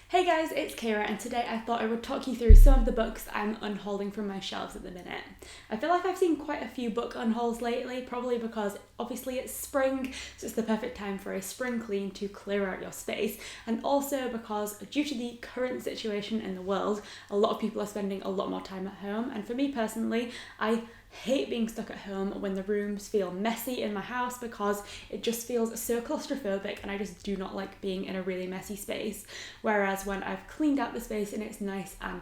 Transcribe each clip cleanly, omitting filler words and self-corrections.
Hey guys, it's Kira, and today I thought I would talk you through some of the books I'm unhauling from my shelves at the minute. I feel like I've seen quite a few book unhauls lately, probably because obviously it's spring, so it's the perfect time for a spring clean to clear out your space, and also because due to the current situation in the world, a lot of people are spending a lot more time at home, and for me personally, I hate being stuck at home when the rooms feel messy in my house because it just feels so claustrophobic and I just do not like being in a really messy space. Whereas when I've cleaned out the space and it's nice and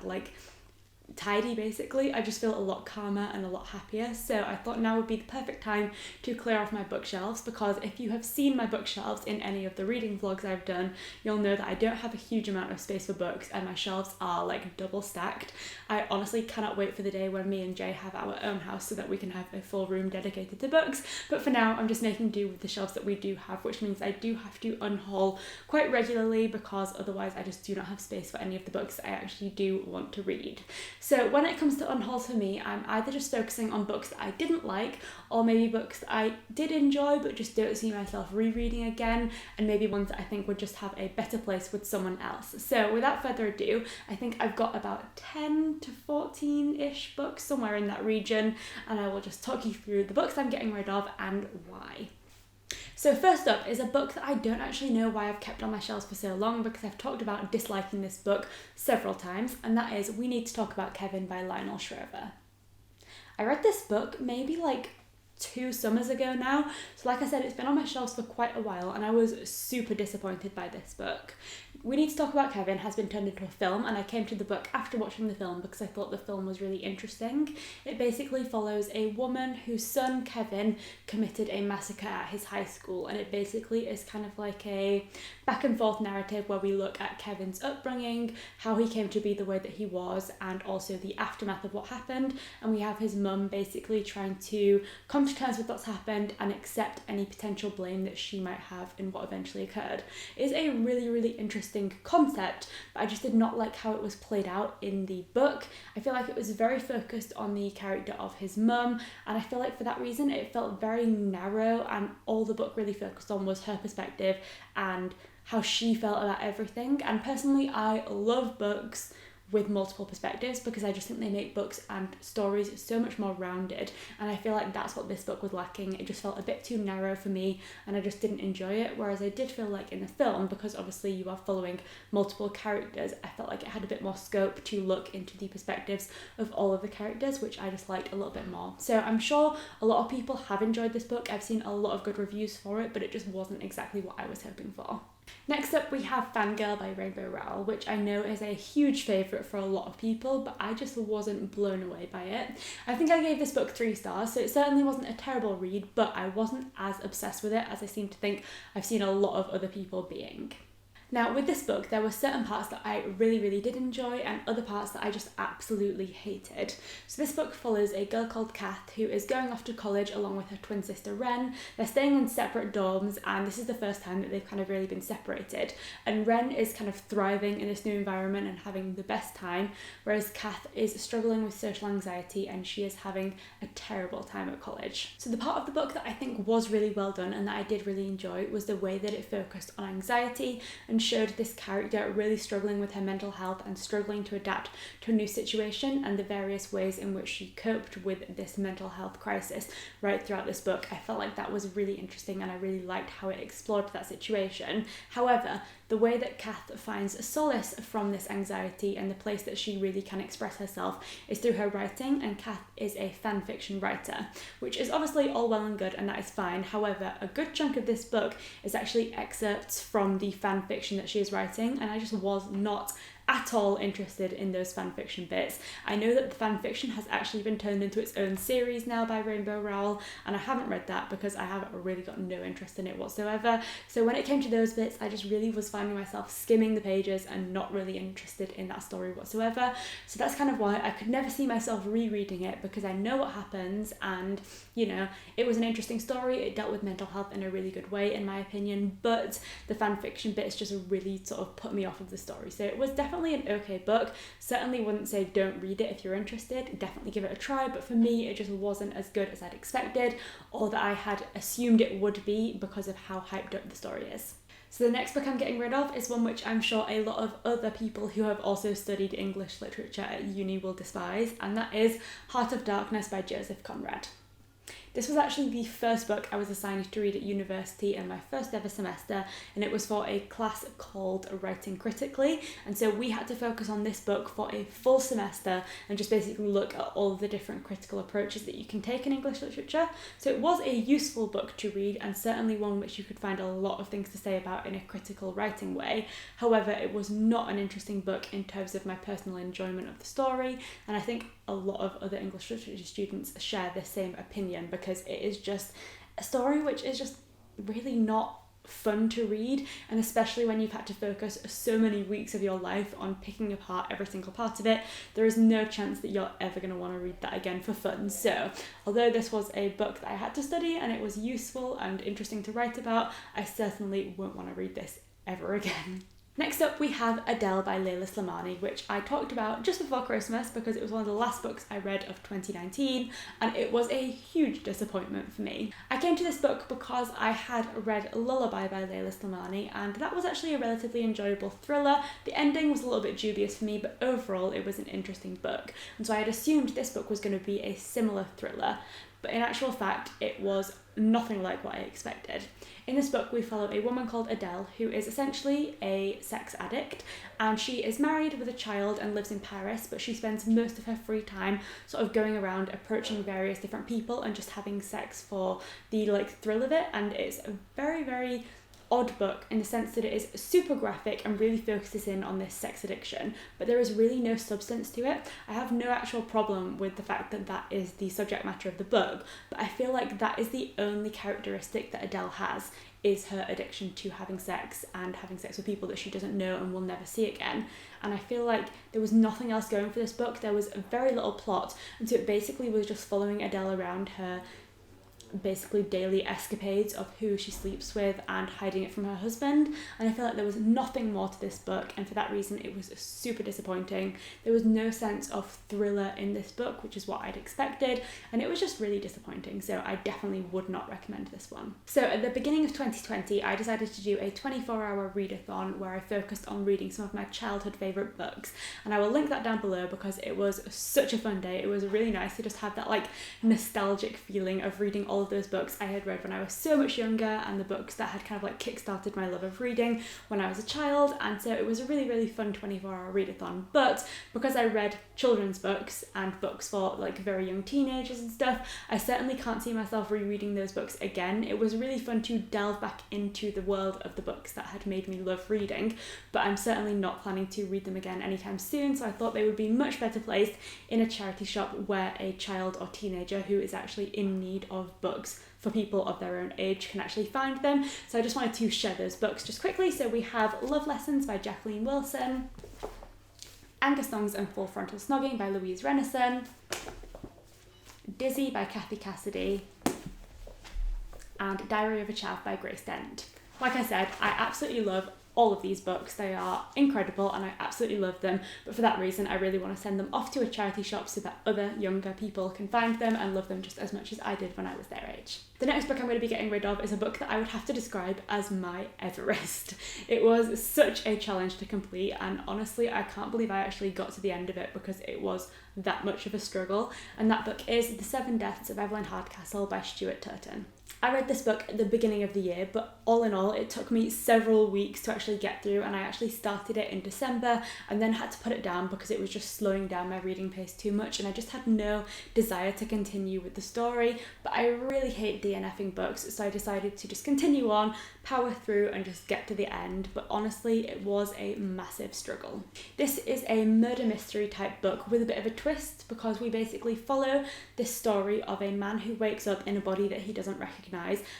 tidy basically, I just feel a lot calmer and a lot happier. So I thought now would be the perfect time to clear off my bookshelves, because if you have seen my bookshelves in any of the reading vlogs I've done, you'll know that I don't have a huge amount of space for books and my shelves are double stacked. I honestly cannot wait for the day when me and Jay have our own house so that we can have a full room dedicated to books, but for now I'm just making do with the shelves that we do have, which means I do have to unhaul quite regularly because otherwise I just do not have space for any of the books I actually do want to read. So when it comes to unhauls for me, I'm either just focusing on books that I didn't like, or maybe books that I did enjoy but just don't see myself rereading again, and maybe ones that I think would just have a better place with someone else. So without further ado, I think I've got about 10 to 14-ish books, somewhere in that region, and I will just talk you through the books I'm getting rid of and why. So first up is a book that I don't actually know why I've kept on my shelves for so long, because I've talked about disliking this book several times, and that is We Need to Talk About Kevin by Lionel Shriver. I read this book maybe 2 summers ago now, so like I said, it's been on my shelves for quite a while and I was super disappointed by this book. We Need to Talk About Kevin has been turned into a film, and I came to the book after watching the film because I thought the film was really interesting. It basically follows a woman whose son Kevin committed a massacre at his high school, and it basically is kind of like a back and forth narrative where we look at Kevin's upbringing, how he came to be the way that he was, and also the aftermath of what happened, and we have his mum basically trying to come to terms with what's happened and accept any potential blame that she might have in what eventually occurred. It is a really, really interesting concept, but I just did not like how it was played out in the book. I feel like it was very focused on the character of his mum, and I feel like for that reason it felt very narrow, and all the book really focused on was her perspective and how she felt about everything. And personally, I love books with multiple perspectives because I just think they make books and stories so much more rounded, and I feel like that's what this book was lacking. It just felt a bit too narrow for me and I just didn't enjoy it, whereas I did feel like in the film, because obviously you are following multiple characters, I felt like it had a bit more scope to look into the perspectives of all of the characters, which I just liked a little bit more. So I'm sure a lot of people have enjoyed this book. I've seen a lot of good reviews for it, but it just wasn't exactly what I was hoping for. Next up we have Fangirl by Rainbow Rowell, which I know is a huge favourite for a lot of people, but I just wasn't blown away by it. I think I gave this book 3 stars, so it certainly wasn't a terrible read, but I wasn't as obsessed with it as I seem to think I've seen a lot of other people being. Now, with this book, there were certain parts that I really, really did enjoy and other parts that I just absolutely hated. So this book follows a girl called Kath who is going off to college along with her twin sister Ren. They're staying in separate dorms, and this is the first time that they've kind of really been separated. And Ren is kind of thriving in this new environment and having the best time, whereas Kath is struggling with social anxiety and she is having a terrible time at college. So the part of the book that I think was really well done and that I did really enjoy was the way that it focused on anxiety and showed this character really struggling with her mental health and struggling to adapt to a new situation, and the various ways in which she coped with this mental health crisis right throughout this book. I felt like that was really interesting and I really liked how it explored that situation. However, the way that Kath finds solace from this anxiety and the place that she really can express herself is through her writing, and Kath is a fan fiction writer, which is obviously all well and good and that is fine. However, a good chunk of this book is actually excerpts from the fan fiction that she is writing, and I just was not at all interested in those fanfiction bits. I know that the fanfiction has actually been turned into its own series now by Rainbow Rowell, and I haven't read that because I have really got no interest in it whatsoever. So when it came to those bits, I just really was finding myself skimming the pages and not really interested in that story whatsoever. So that's kind of why I could never see myself rereading it, because I know what happens, and it was an interesting story. It dealt with mental health in a really good way in my opinion, but the fanfiction bits just really sort of put me off of the story. So it was definitely an okay book. Certainly wouldn't say don't read it if you're interested. Definitely give it a try, but for me it just wasn't as good as I'd expected or that I had assumed it would be because of how hyped up the story is. So the next book I'm getting rid of is one which I'm sure a lot of other people who have also studied English literature at uni will despise, and that is Heart of Darkness by Joseph Conrad. This was actually the first book I was assigned to read at university in my first ever semester, and it was for a class called Writing Critically, and so we had to focus on this book for a full semester and just basically look at all of the different critical approaches that you can take in English literature. So it was a useful book to read, and certainly one which you could find a lot of things to say about in a critical writing way. However, it was not an interesting book in terms of my personal enjoyment of the story, and I think a lot of other English literature students share the same opinion, because it is just a story which is just really not fun to read, and especially when you've had to focus so many weeks of your life on picking apart every single part of it, there is no chance that you're ever going to want to read that again for fun. So although this was a book that I had to study and it was useful and interesting to write about, I certainly won't want to read this ever again. Next up we have Adele by Leila Slimani, which I talked about just before Christmas because it was one of the last books I read of 2019, and it was a huge disappointment for me. I came to this book because I had read Lullaby by Leila Slimani, and that was actually a relatively enjoyable thriller. The ending was a little bit dubious for me, but overall it was an interesting book, and so I had assumed this book was going to be a similar thriller, but in actual fact it was nothing like what I expected. In this book we follow a woman called Adele who is essentially a sex addict, and she is married with a child and lives in Paris, but she spends most of her free time sort of going around approaching various different people and just having sex for the thrill of it. And it's a very, very odd book in the sense that it is super graphic and really focuses in on this sex addiction, but there is really no substance to it. I have no actual problem with the fact that that is the subject matter of the book, but I feel like that is the only characteristic that Adele has, is her addiction to having sex and having sex with people that she doesn't know and will never see again. And I feel like there was nothing else going for this book. There was very little plot, and so it basically was just following Adele around her basically daily escapades of who she sleeps with and hiding it from her husband, and I feel like there was nothing more to this book, and for that reason it was super disappointing. There was no sense of thriller in this book, which is what I'd expected, and it was just really disappointing, so I definitely would not recommend this one. So at the beginning of 2020 I decided to do a 24-hour readathon where I focused on reading some of my childhood favourite books, and I will link that down below because it was such a fun day. It was really nice to just have that nostalgic feeling of reading all of those books I had read when I was so much younger, and the books that had kind of kick-started my love of reading when I was a child, and so it was a really, really fun 24-hour readathon. But because I read children's books and books for very young teenagers and stuff, I certainly can't see myself rereading those books again. It was really fun to delve back into the world of the books that had made me love reading, but I'm certainly not planning to read them again anytime soon, so I thought they would be much better placed in a charity shop where a child or teenager who is actually in need of books for people of their own age can actually find them. So I just wanted to share those books just quickly. So we have Love Lessons by Jacqueline Wilson, Anger Songs and Full Frontal Snogging by Louise Renison, Dizzy by Kathy Cassidy, and Diary of a Chav by Grace Dent. Like I said, I absolutely love all of these books. They are incredible and I absolutely love them, but for that reason I really want to send them off to a charity shop so that other younger people can find them and love them just as much as I did when I was their age. The next book I'm going to be getting rid of is a book that I would have to describe as my Everest. It was such a challenge to complete, and honestly I can't believe I actually got to the end of it because it was that much of a struggle, and that book is The Seven Deaths of Evelyn Hardcastle by Stuart Turton. I read this book at the beginning of the year, but all in all it took me several weeks to actually get through, and I actually started it in December and then had to put it down because it was just slowing down my reading pace too much and I just had no desire to continue with the story. But I really hate DNFing books, so I decided to just continue on, power through and just get to the end, but honestly it was a massive struggle. This is a murder mystery type book with a bit of a twist because we basically follow this story of a man who wakes up in a body that he doesn't recognise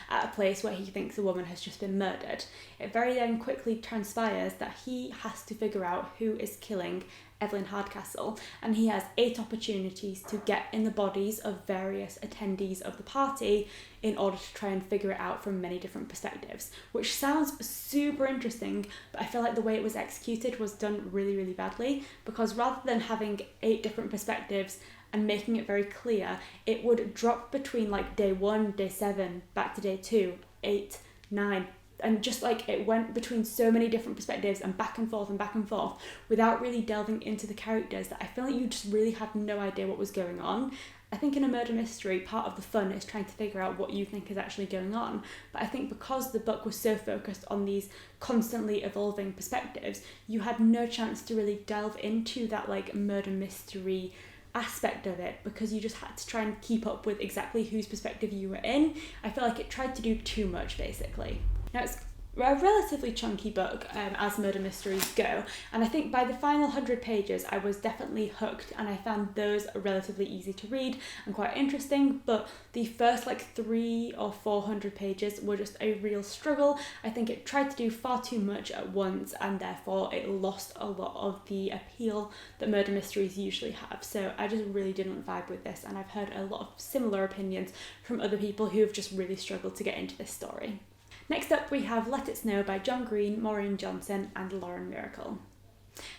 at a place where he thinks a woman has just been murdered. It very then quickly transpires that he has to figure out who is killing Evelyn Hardcastle, and he has 8 opportunities to get in the bodies of various attendees of the party in order to try and figure it out from many different perspectives, which sounds super interesting, but I feel like the way it was executed was done really, really badly, because rather than having 8 different perspectives and making it very clear, it would drop between day 1, day 7, back to day 2, 8, 9, and just like it went between so many different perspectives and back and forth without really delving into the characters, that I feel like you just really had no idea what was going on. I think in a murder mystery, part of the fun is trying to figure out what you think is actually going on. But I think because the book was so focused on these constantly evolving perspectives, you had no chance to really delve into that like murder mystery aspect of it, because you just had to try and keep up with exactly whose perspective you were in. I feel like it tried to do too much, basically. Now, it's a relatively chunky book as murder mysteries go, and I think by the final 100 pages I was definitely hooked, and I found those relatively easy to read and quite interesting, but the first like 300 or 400 pages were just a real struggle. I think it tried to do far too much at once, and therefore it lost a lot of the appeal that murder mysteries usually have. So I just really didn't vibe with this, and I've heard a lot of similar opinions from other people who have just really struggled to get into this story. Next up, we have Let It Snow by John Green, Maureen Johnson and Lauren Miracle.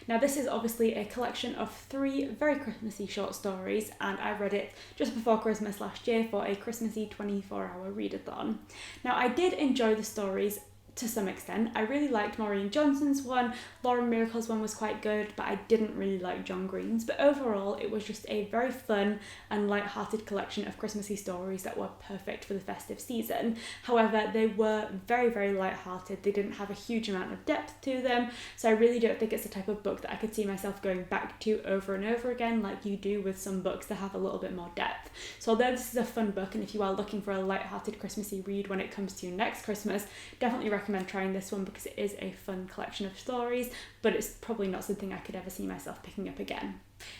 Now, this is obviously a collection of 3 very Christmassy short stories, and I read it just before Christmas last year for a Christmassy 24-hour readathon. Now, I did enjoy the stories to some extent. I really liked Maureen Johnson's one, Lauren Miracle's one was quite good, but I didn't really like John Green's. But overall, it was just a very fun and light-hearted collection of Christmassy stories that were perfect for the festive season. However, they were very, very light-hearted. They didn't have a huge amount of depth to them, so I really don't think it's the type of book that I could see myself going back to over and over again like you do with some books that have a little bit more depth. So although this is a fun book, and if you are looking for a light-hearted Christmassy read when it comes to next Christmas, definitely recommend trying this one because it is a fun collection of stories, but it's probably not something I could ever see myself picking up again.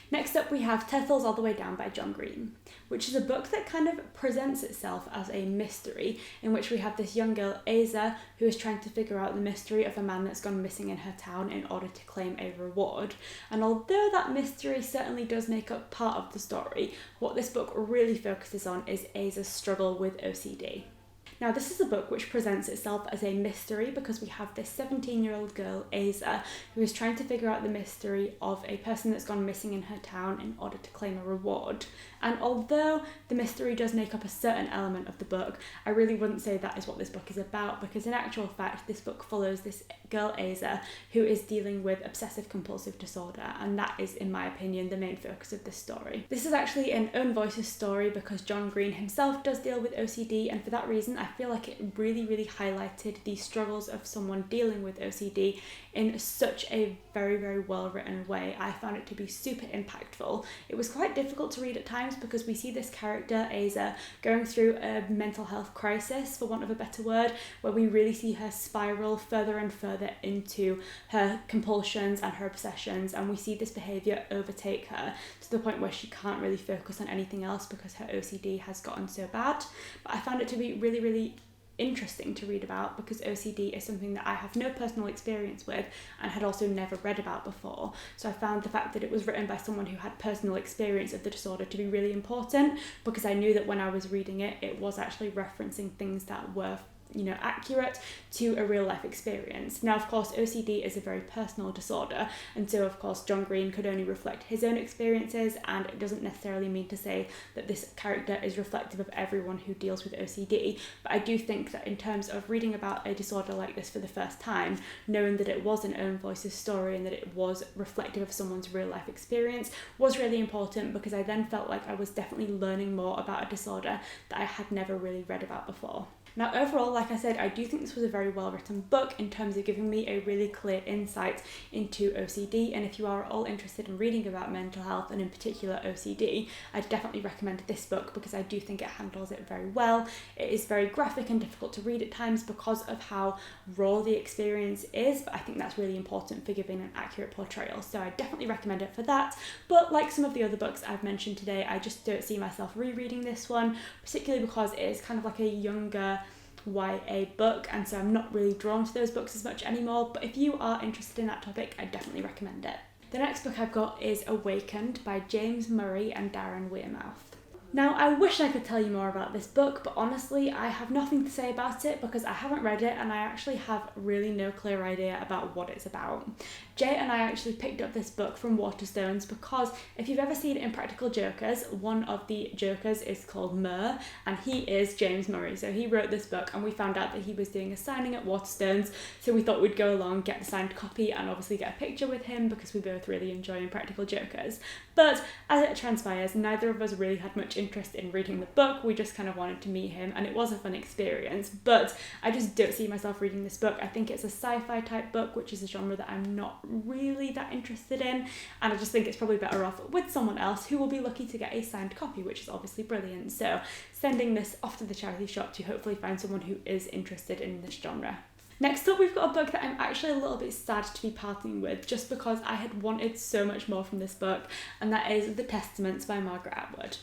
Next up, we have Tethels All the Way Down by John Green, which is a book that kind of presents itself as a mystery, in which we have this young girl, Aza, who is trying to figure out the mystery of a man that's gone missing in her town in order to claim a reward. And although that mystery certainly does make up part of the story, what this book really focuses on is Aza's struggle with OCD. Now, this is a book which presents itself as a mystery because we have this 17-year-old girl, Aza, who is trying to figure out the mystery of a person that's gone missing in her town in order to claim a reward. And although the mystery does make up a certain element of the book, I really wouldn't say that is what this book is about, because in actual fact, this book follows this girl, Aza, who is dealing with obsessive compulsive disorder, and that is, in my opinion, the main focus of this story. This is actually an own voices story because John Green himself does deal with OCD, and for that reason, I feel like it really, really highlighted the struggles of someone dealing with OCD in such a very, very well-written way. I found it to be super impactful. It was quite difficult to read at times because we see this character, Aza, going through a mental health crisis, for want of a better word, where we really see her spiral further and further into her compulsions and her obsessions, and we see this behaviour overtake her to the point where she can't really focus on anything else because her OCD has gotten so bad. But I found it to be really, really interesting to read about because OCD is something that I have no personal experience with and had also never read about before. So I found the fact that it was written by someone who had personal experience of the disorder to be really important, because I knew that when I was reading it, it was actually referencing things that were accurate to a real life experience. Now, of course, OCD is a very personal disorder, and so of course John Green could only reflect his own experiences, and it doesn't necessarily mean to say that this character is reflective of everyone who deals with OCD. But I do think that in terms of reading about a disorder like this for the first time, knowing that it was an own voices story and that it was reflective of someone's real life experience was really important, because I then felt like I was definitely learning more about a disorder that I had never really read about before. Now, overall, like I said, I do think this was a very well-written book in terms of giving me a really clear insight into OCD, and if you are all interested in reading about mental health, and in particular OCD, I'd definitely recommend this book because I do think it handles it very well. It is very graphic and difficult to read at times because of how raw the experience is, but I think that's really important for giving an accurate portrayal, so I definitely recommend it for that. But like some of the other books I've mentioned today, I just don't see myself rereading this one, particularly because it is kind of like a younger YA book, and so I'm not really drawn to those books as much anymore, but if you are interested in that topic, I definitely recommend it. The next book I've got is Awakened by James Murray and Darren Weirmouth. Now, I wish I could tell you more about this book, but honestly, I have nothing to say about it because I haven't read it and I actually have really no clear idea about what it's about. Jay and I actually picked up this book from Waterstones because if you've ever seen Impractical Jokers, one of the Jokers is called Murr, and he is James Murray. So he wrote this book, and we found out that he was doing a signing at Waterstones, so we thought we'd go along, get the signed copy, and obviously get a picture with him because we both really enjoy Impractical Jokers. But as it transpires, neither of us really had much interest in reading the book. We just kind of wanted to meet him, and it was a fun experience, but I just don't see myself reading this book. I think it's a sci-fi type book, which is a genre that I'm not really that interested in, and I just think it's probably better off with someone else who will be lucky to get a signed copy, which is obviously brilliant. So sending this off to the charity shop to hopefully find someone who is interested in this genre. Next up, we've got a book that I'm actually a little bit sad to be parting with, just because I had wanted so much more from this book, and that is The Testaments by Margaret Atwood.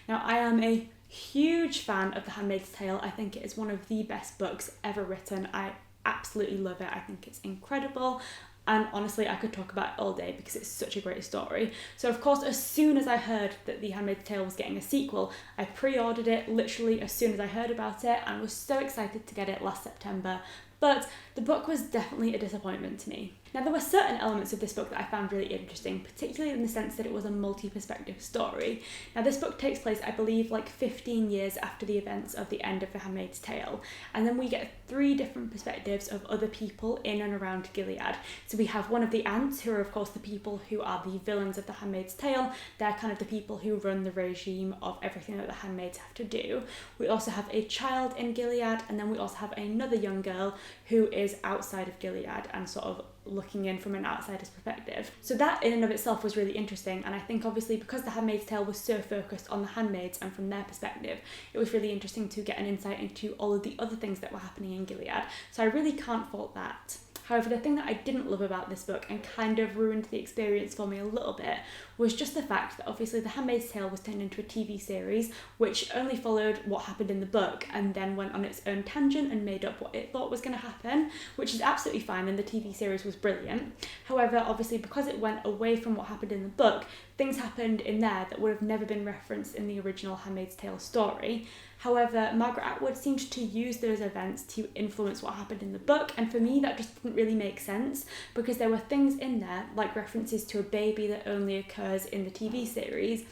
Now, I am a huge fan of The Handmaid's Tale. I think it is one of the best books ever written. I absolutely love it. I think it's incredible. And honestly, I could talk about it all day because it's such a great story. So of course, as soon as I heard that The Handmaid's Tale was getting a sequel, I pre-ordered it literally as soon as I heard about it and was so excited to get it last September. But the book was definitely a disappointment to me. Now, there were certain elements of this book that I found really interesting, particularly in the sense that it was a multi-perspective story. Now, this book takes place, I believe, like 15 years after the events of the end of The Handmaid's Tale. And then we get 3 different perspectives of other people in and around Gilead. So we have one of the aunts, who are, of course, the people who are the villains of The Handmaid's Tale. They're kind of the people who run the regime of everything that the handmaids have to do. We also have a child in Gilead, and then we also have another young girl who is outside of Gilead and sort of looking in from an outsider's perspective. So that in and of itself was really interesting, and I think obviously because The Handmaid's Tale was so focused on the handmaids and from their perspective, it was really interesting to get an insight into all of the other things that were happening in Gilead. So I really can't fault that. However, the thing that I didn't love about this book and kind of ruined the experience for me a little bit was just the fact that obviously The Handmaid's Tale was turned into a TV series which only followed what happened in the book and then went on its own tangent and made up what it thought was going to happen, which is absolutely fine, and the TV series was brilliant. However, obviously because it went away from what happened in the book, things happened in there that would have never been referenced in the original Handmaid's Tale story. However, Margaret Atwood seemed to use those events to influence what happened in the book, and for me that just didn't really make sense because there were things in there, like references to a baby that only occurs in the TV series,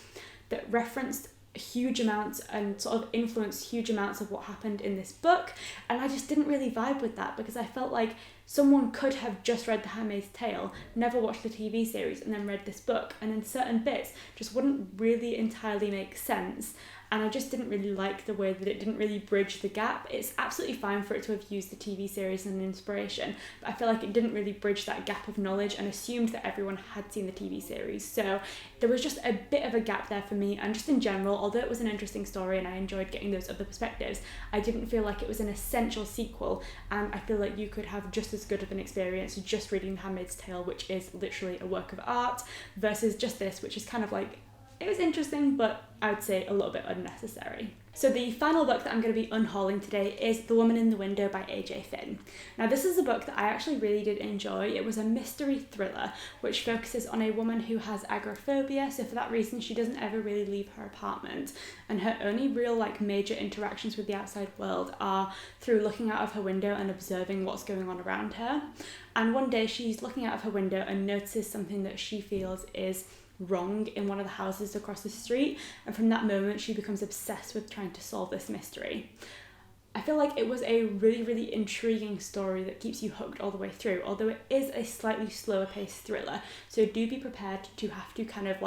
that referenced huge amounts and sort of influenced huge amounts of what happened in this book, and I just didn't really vibe with that because I felt like someone could have just read The Handmaid's Tale, never watched the TV series, and then read this book, and then certain bits just wouldn't really entirely make sense. And I just didn't really like the way that it didn't really bridge the gap. It's absolutely fine for it to have used the TV series as an inspiration, but I feel like it didn't really bridge that gap of knowledge and assumed that everyone had seen the TV series. So there was just a bit of a gap there for me, and just in general, although it was an interesting story and I enjoyed getting those other perspectives, I didn't feel like it was an essential sequel, and I feel like you could have just as good of an experience just reading The Handmaid's Tale, which is literally a work of art, versus just this, which is kind of like, it was interesting, but I would say a little bit unnecessary. So the final book that I'm going to be unhauling today is The Woman in the Window by A.J. Finn. Now this is a book that I actually really did enjoy. It was a mystery thriller which focuses on a woman who has agoraphobia, so for that reason she doesn't ever really leave her apartment, and her only real major interactions with the outside world are through looking out of her window and observing what's going on around her. And one day she's looking out of her window and notices something that she feels is wrong in one of the houses across the street, and from that moment she becomes obsessed with trying to solve this mystery. I feel like it was a really, really intriguing story that keeps you hooked all the way through, although it is a slightly slower paced thriller, so do be prepared to have to kind of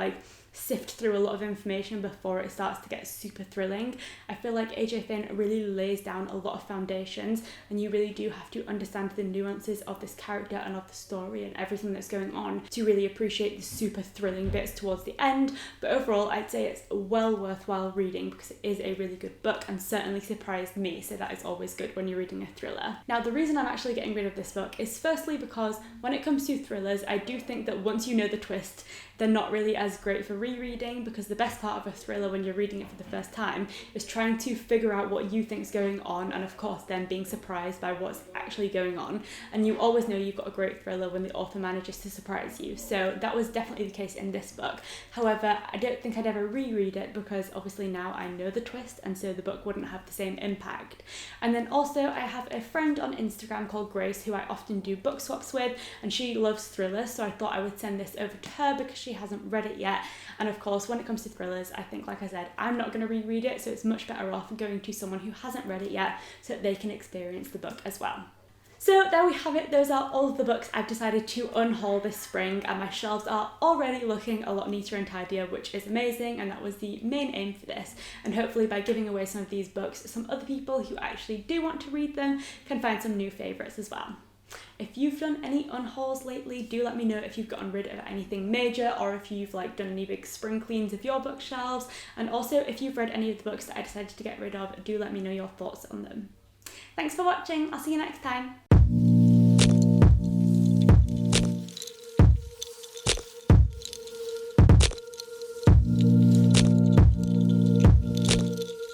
sift through a lot of information before it starts to get super thrilling. I feel like AJ Finn really lays down a lot of foundations, and you really do have to understand the nuances of this character and of the story and everything that's going on to really appreciate the super thrilling bits towards the end. But overall, I'd say it's well worthwhile reading because it is a really good book and certainly surprised me, so that is always good when you're reading a thriller. Now, the reason I'm actually getting rid of this book is firstly because when it comes to thrillers, I do think that once you know the twist, they're not really as great for rereading, because the best part of a thriller when you're reading it for the first time is trying to figure out what you think's going on, and of course then being surprised by what's actually going on. And you always know you've got a great thriller when the author manages to surprise you. So that was definitely the case in this book. However, I don't think I'd ever reread it because obviously now I know the twist, and so the book wouldn't have the same impact. And then also I have a friend on Instagram called Grace who I often do book swaps with, and she loves thrillers, so I thought I would send this over to her because she hasn't read it yet. And of course, when it comes to thrillers, I think, like I said, I'm not going to reread it, so it's much better off going to someone who hasn't read it yet so that they can experience the book as well. So there we have it. Those are all of the books I've decided to unhaul this spring, and my shelves are already looking a lot neater and tidier, which is amazing, and that was the main aim for this. And hopefully by giving away some of these books, some other people who actually do want to read them can find some new favourites as well. If you've done any unhauls lately, do let me know if you've gotten rid of anything major, or if you've done any big spring cleans of your bookshelves. And also, if you've read any of the books that I decided to get rid of, do let me know your thoughts on them. Thanks for watching. I'll see you next time.